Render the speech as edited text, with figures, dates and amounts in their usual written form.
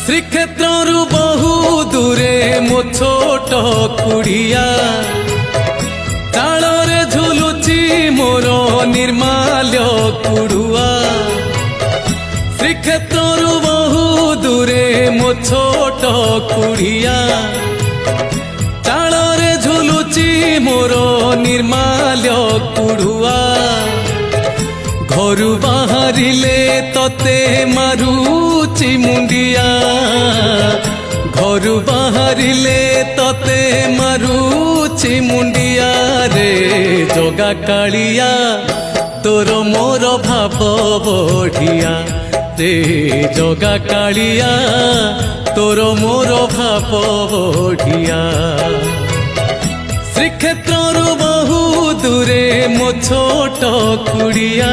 श्रीक्षेत्रु बहु दूरे मो छोट कुड़िया तालरे झुलुची मोर निर्माल्य कुड़ुआ। श्रीक्षेत्रु बहु दूरे मो छोट कुड़िया तालरे झुलुची मोर निर्माल्य कुड़ुआ। घरु बाहरिले तते मारुची मुंडिया घरु बाहरिले तते मारुची मुंडिया रे जगा कालिया तोर मोर भाव बढ़िया रे जगा कालिया तोर मोर भाव बढ़िया। श्रीक्षेत्रु बहु दूरे मो छोट कुड़िया।